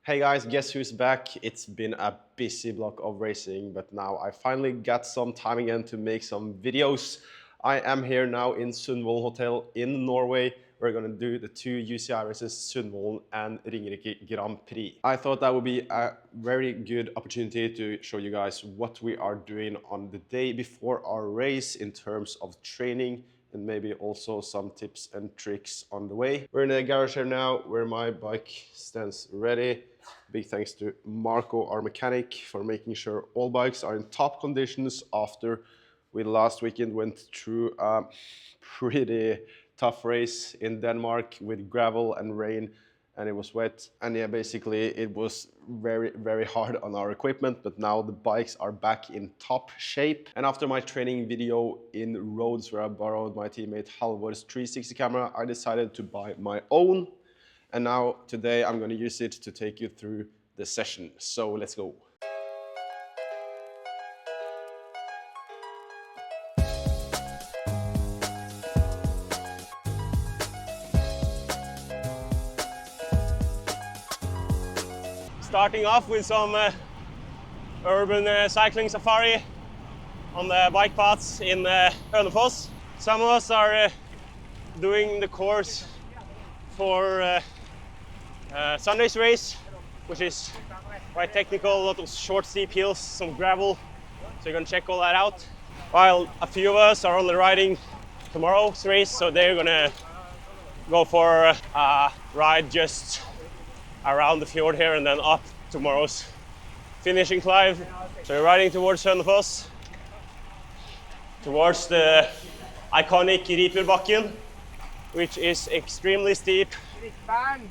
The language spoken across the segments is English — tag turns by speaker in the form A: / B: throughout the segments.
A: Hey guys, guess who's back? It's been a busy block of racing, but now I finally got some time again to make some videos. I am here now in Sundvolden Hotel in Norway. We're gonna do the two UCI races, Sundvolden and Ringerike Grand Prix. I thought that would be a very good opportunity to show you guys what we are doing on the day before our race in terms of training, and maybe also some tips and tricks on the way. We're in the garage here now where my bike stands ready. Big thanks to Marco, our mechanic, for making sure all bikes are in top conditions after we last weekend went through a pretty tough race in Denmark with gravel and rain, and it was wet. And yeah, basically it was very hard on our equipment, but now the bikes are back in top shape. And after my training video in Rhodes, where I borrowed my teammate Halvor's 360 camera, I decided to buy my own. And now today I'm going to use it to take you through the session. So let's go. Starting off with some urban cycling safari on the bike paths in Hønefoss. Some of us are doing the course for Sunday's race, which is quite technical, a lot of short steep hills, some gravel, so you're gonna check all that out. While a few of us are only riding tomorrow's race, so they're gonna go for a ride just around the fjord here and then up tomorrow's finishing climb. So you're riding towards Hønefoss, towards the iconic Riperbakken, which is extremely steep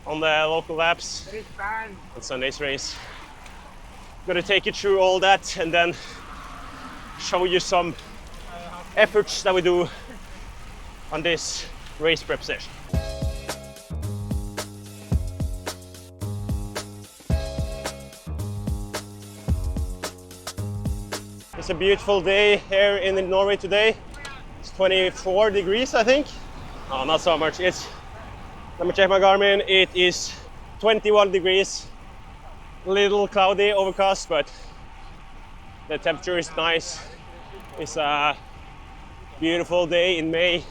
A: on the local laps on Sunday's race. I'm gonna take you through all that and then show you some efforts that we do on this race prep session. It's a beautiful day here in Norway today. It's 24 degrees, I think. Oh, not so much. Let me check my Garmin. It is 21 degrees. A little cloudy, overcast, but the temperature is nice. It's a beautiful day in May,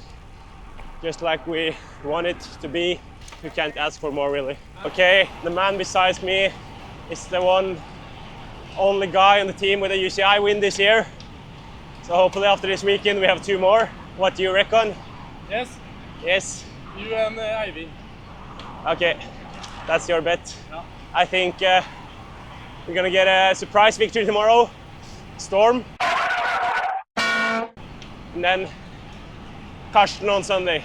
A: just like we want it to be. You can't ask for more, really. Okay, the man besides me is the only guy on the team with a UCI win this year. So hopefully after this weekend we have two more. What do you reckon?
B: Yes.
A: Yes.
B: You and Ivy.
A: Okay, that's your bet. Yeah. I think we're gonna get a surprise victory tomorrow. Storm. And then Karsten on Sunday.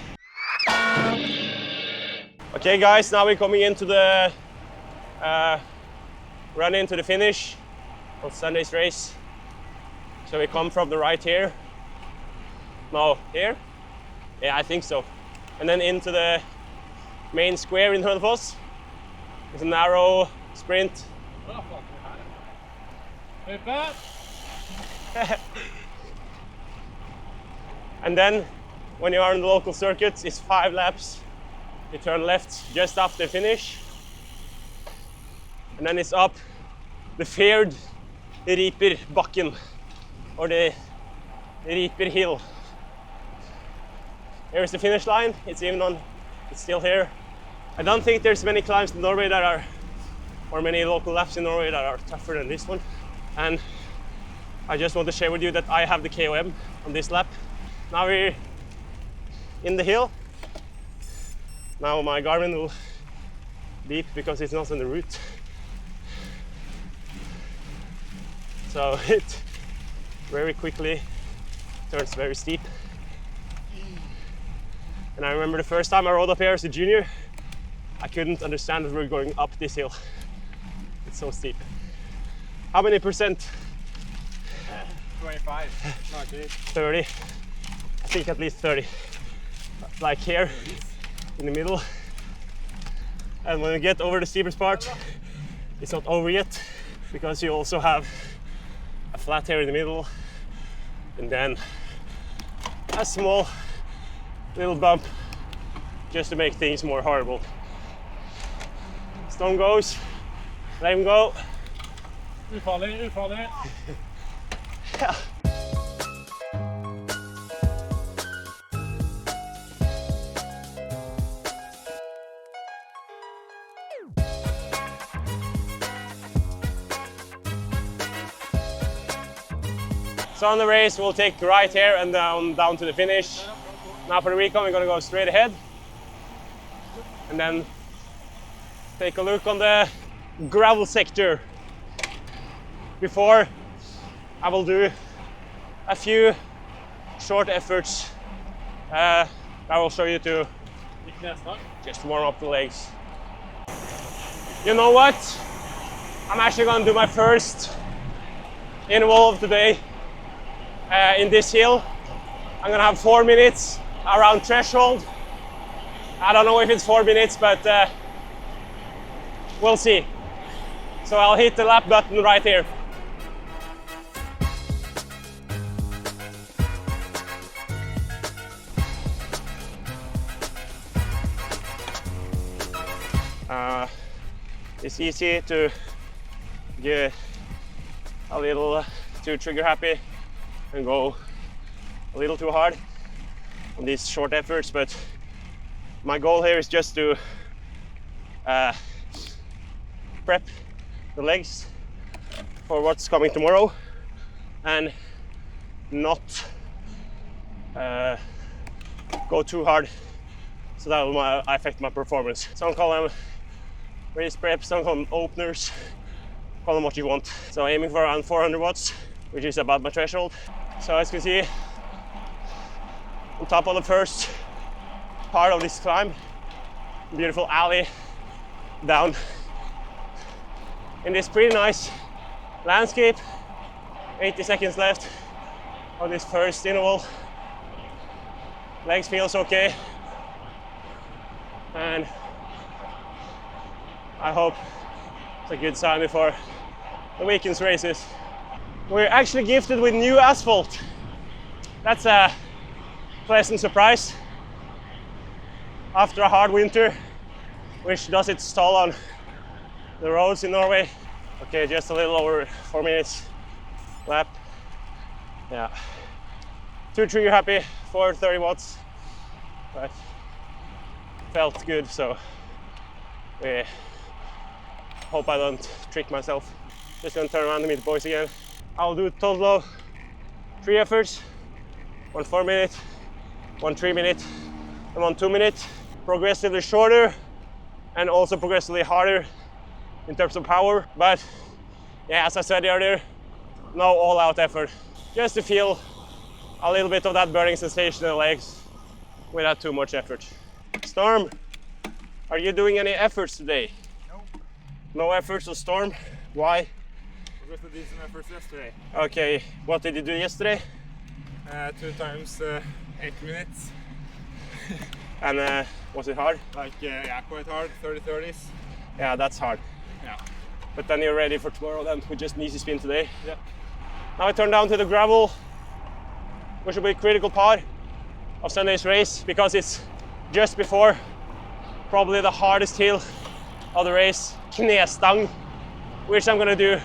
A: Okay guys, now we're coming into the run into the finish of Sunday's race. So we come from the right here. No, here? Yeah, I think so. And then into the main square in Hønefoss. It's a narrow sprint. And then when you are in the local circuits, it's 5 laps. You turn left just after finish. And then it's up the feared Riperbakken, or the Riper Hill. Here is the finish line. It's still here. I don't think there's many climbs in Norway or many local laps in Norway that are tougher than this one. And I just want to share with you that I have the KOM on this lap. Now we're in the hill. Now my Garmin will beep because it's not on the route. So it very quickly turns very steep. And I remember the first time I rode up here as a junior, I couldn't understand that we were going up this hill. It's so steep. How many percent?
B: 25.
A: 30. I think at least 30. Like here, in the middle. And when you get over the steepest part, it's not over yet, because you also have a flat here in the middle, and then a small little bump just to make things more horrible. Stone goes
C: Let him go.
B: Ufarlig, ufarlig.
C: Yeah. So on the race, we'll take right here and down to the finish. Now for the recon, we're gonna go straight ahead. And then take a look on the gravel sector. Before, I will do a few short efforts I will show you to just warm up the legs. You know what? I'm actually gonna do my first interval of today in this hill. I'm gonna have 4 minutes around threshold. I don't know if it's 4 minutes, but we'll see. So I'll hit the lap button right here. It's easy to get a little too trigger happy and go a little too hard on these short efforts, but my goal here is just to prep the legs for what's coming tomorrow and not go too hard, so that will affect my performance. Some call them race preps, some call them openers, call them what you want. So aiming for around 400 watts, which is about my threshold. So as you can see, on top of the first part of this climb, beautiful alley down in this pretty nice landscape. 80 seconds left of this first interval. Legs feels okay, and I hope it's a good sign before the weekend's races. We're actually gifted with new asphalt. That's a pleasant surprise after a hard winter, which does its toll on the roads in Norway. Okay, just a little over 4 minutes lap. Yeah, too trigger happy for 30 watts, but felt good, so we hope I don't trick myself. Just gonna turn around and meet the boys again. I'll do a total of 3 efforts, 1 4 minute, 1 3 minute, and 1 2 minute. Progressively shorter and also progressively harder in terms of power. But yeah, as I said earlier, no all-out effort. Just to feel a little bit of that burning sensation in the legs without too much effort. Storm, are you doing any efforts today?
B: No.
C: No efforts on Storm? Why?
B: I got to do some efforts yesterday.
C: Okay, what did you do yesterday?
B: 2 times 8 minutes.
C: And was it hard?
B: Like, yeah, quite hard, 30-30s.
C: Yeah, that's hard.
B: Yeah.
C: But then you're ready for tomorrow then, with just an easy spin today.
B: Yeah.
C: Now I turn down to the gravel, which will be a critical part of Sunday's race, because it's just before probably the hardest hill of the race, knestang, which I'm gonna do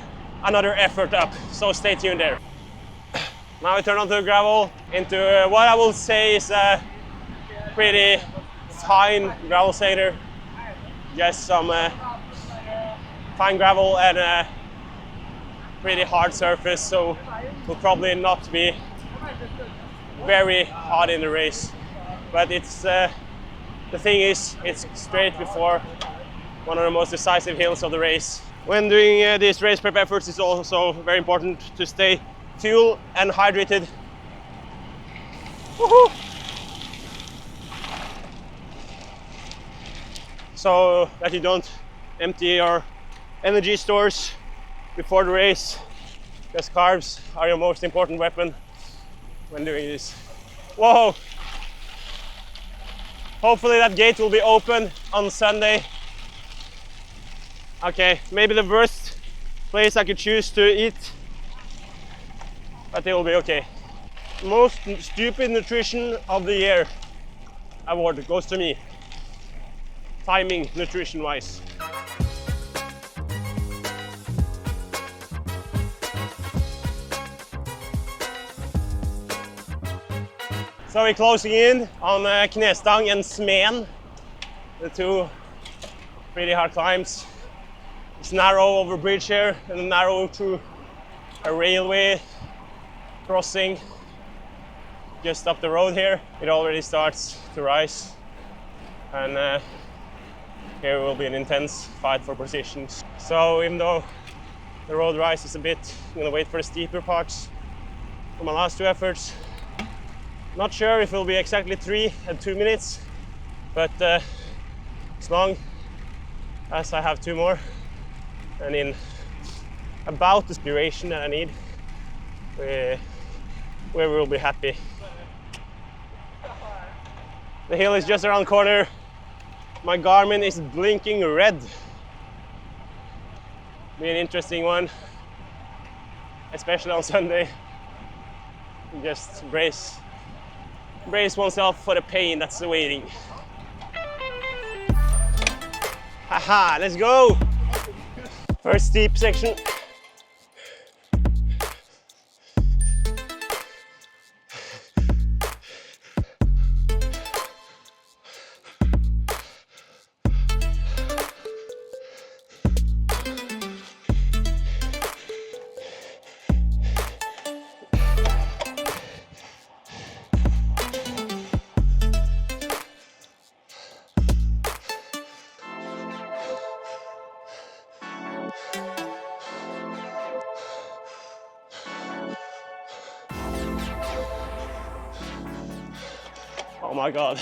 C: another effort up, so stay tuned there. Now I turn onto the gravel into what I will say is a pretty fine gravel sector. Just some fine gravel and a pretty hard surface, so will probably not be very hard in the race. But it's the thing is, it's straight before one of the most decisive hills of the race. When doing these race prep efforts, it's also very important to stay fuel and hydrated. Woohoo! So that you don't empty your energy stores before the race, because carbs are your most important weapon when doing this. Whoa! Hopefully that gate will be open on Sunday. Okay, maybe the worst place I could choose to eat, but it will be okay. Most stupid nutrition of the year award goes to me. Timing, nutrition-wise. So we're closing in on Knestang and Smeen, the two pretty hard climbs. It's narrow over bridge here and narrow through a railway crossing just up the road here. It already starts to rise, and here will be an intense fight for positions. So even though the road rises a bit, I'm gonna wait for the steeper parts for my last two efforts. Not sure if it will be exactly 3 and 2 minutes, but as long as I have 2 more and in about the duration that I need, we will be happy. The hill is just around the corner. My Garmin is blinking red. Be an interesting one, especially on Sunday. Just brace oneself for the pain that's awaiting. Haha, let's go! First steep section. Oh my God.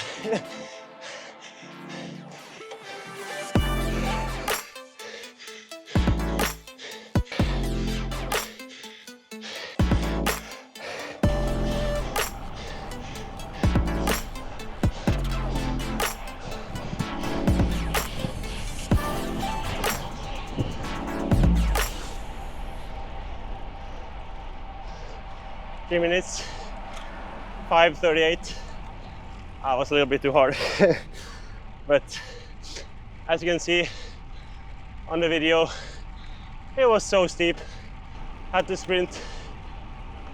C: Minutes, 5:38. I was a little bit too hard, but as you can see on the video, it was so steep. Had to sprint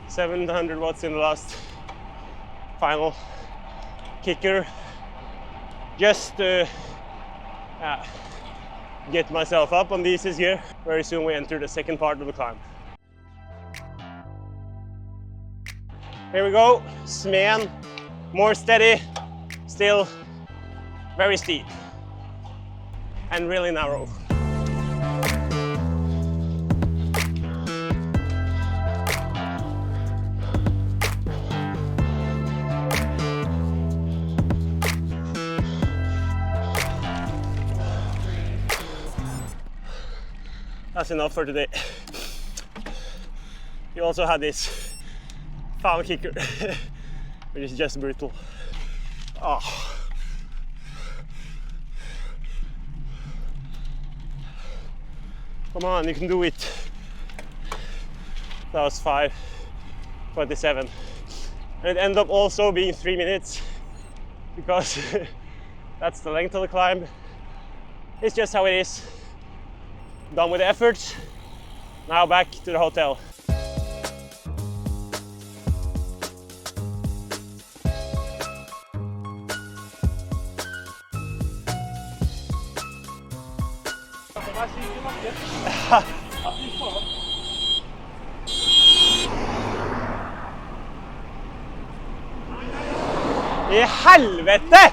C: 700 watts in the last final kicker just to get myself up on these here. Very soon we enter the second part of the climb. Here we go, Smeen, more steady, still very steep and really narrow. That's enough for today. You also had this final kicker, which is just brutal. Oh. Come on, you can do it. That was 5:27. And it ended up also being 3 minutes because that's the length of the climb. It's just how it is. Done with the efforts. Now back to the hotel. I helvete!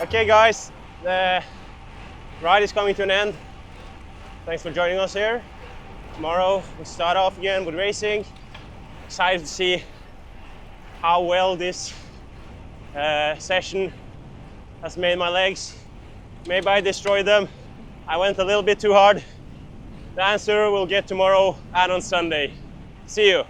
C: Okay guys, the ride is coming to an end. Thanks for joining us here. Tomorrow we start off again with racing. Excited to see how well this session has made my legs. Maybe I destroyed them. I went a little bit too hard. The answer we'll get tomorrow and on Sunday. See you.